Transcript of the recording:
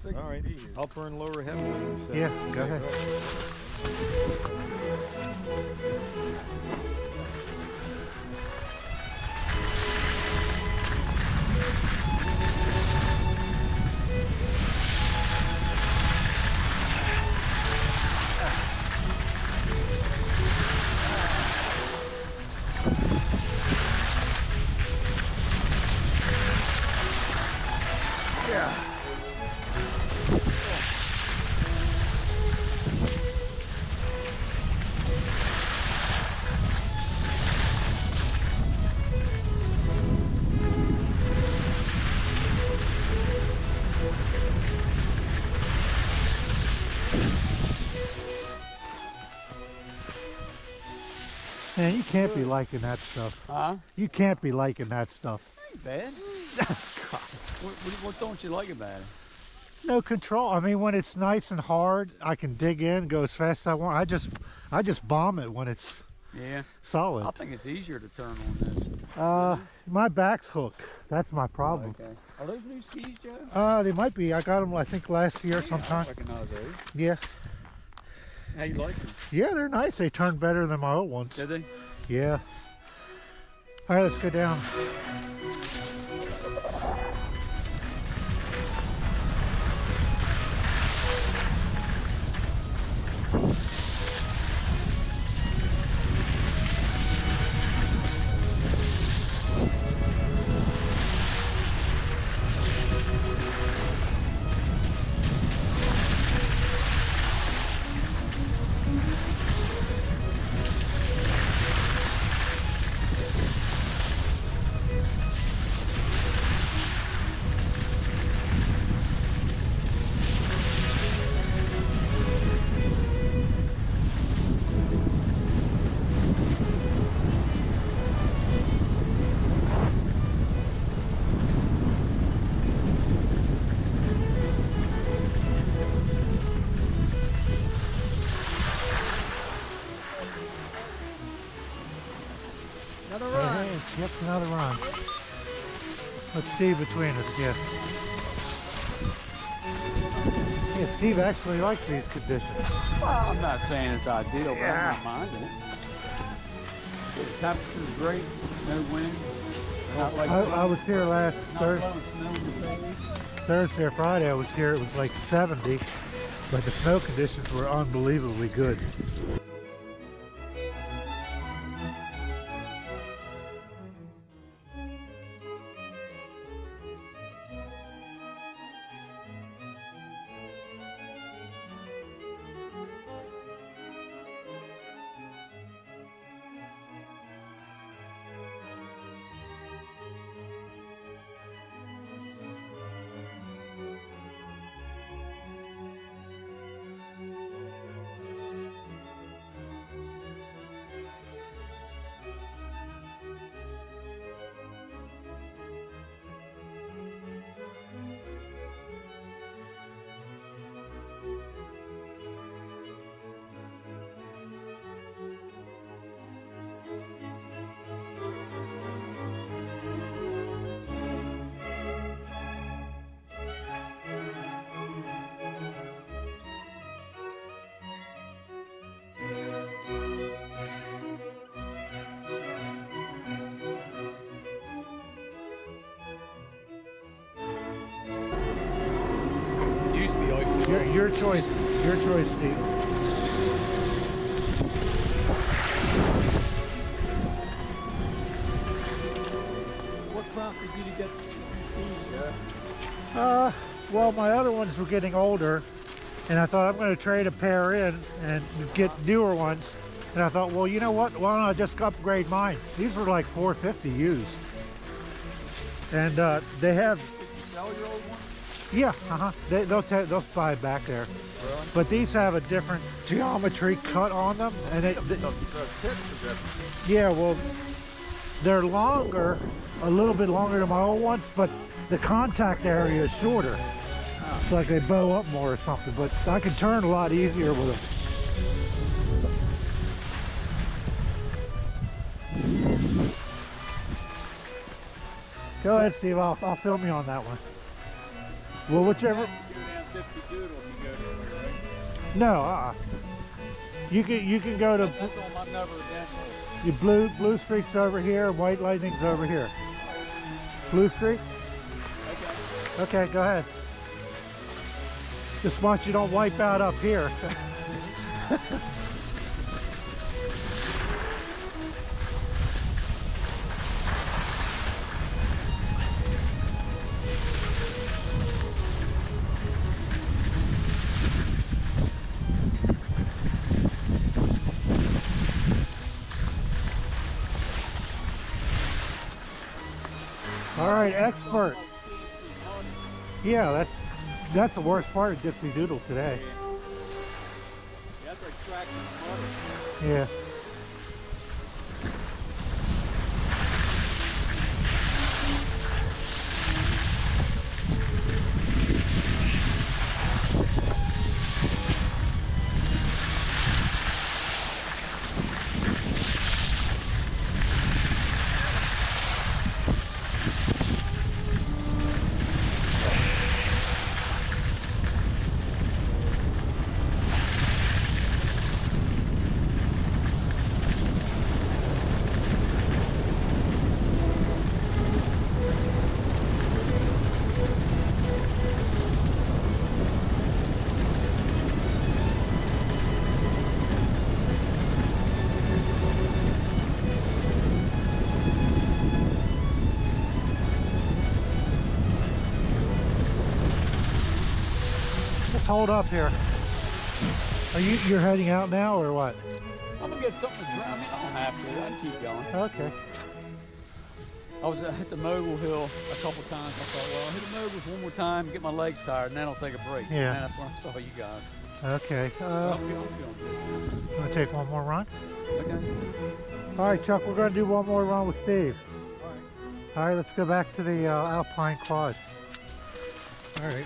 figured. All right, upper and lower Heavenly. So Yeah, go ahead. Man, you can't be liking that stuff. Huh? You can't be liking that stuff. Ain't bad. What don't you like about it? No control. I mean, when it's nice and hard, I can dig in, go as fast as I want. I just bomb it when it's solid. I think it's easier to turn on this. My back's hooked. That's my problem. Okay. Are those new skis, Joe? They might be. I got them, I think, last year sometime. I recognize those. Yeah. How you like them? Yeah, they're nice. They turn better than my old ones. Did they? Yeah. All right, let's go down. Another run. Hey, yep, another run. Let's Steve between us, yeah. Yeah, Steve actually likes these conditions. Well, I'm not saying it's ideal, but I'm not minding it. The temperature's great, no wind. Not like I was here last blowing snow in the face. Thursday or Friday. I was here, it was like 70, but the snow conditions were unbelievably good. Your choice, Steve. What prompted you to get these, Well, my other ones were getting older, and I thought I'm going to trade a pair in and get newer ones. And I thought, well, you know what? Why don't I just upgrade mine? These were like $450 used, and they have. Did you sell your old one? Yeah, they'll buy it back there. Really? But these have a different geometry cut on them, and The tips are different. yeah, well, they're longer, a little bit longer than my old ones, but the contact area is shorter. It's like they bow up more or something, but I can turn a lot easier with them. Go ahead, Steve. I'll film you on that one. Well, whichever. Dipsy Doodle if you go this way, right? No, you can go to That's on my number again. your blue streak's over here, white lightning's over here. Blue streak? Okay. Okay, go ahead. Just watch you don't wipe out up here. All right, expert. Yeah, that's the worst part of Dipsy Doodle today. Yeah, that's like tracking Yeah. Let's hold up here. You're heading out now or what? I'm gonna get something to drink. I mean, I don't have to. I can keep going. Okay. I was at the Mogul Hill a couple times. I thought, well, I'll hit the Moguls one more time, get my legs tired, and then I'll take a break. Yeah. And that's when I saw you guys. Okay. I'm feeling good. Want to take one more run? Okay. All right, Chuck, we're going to do one more run with Steve. All right. All right, let's go back to the Alpine Quad. All right.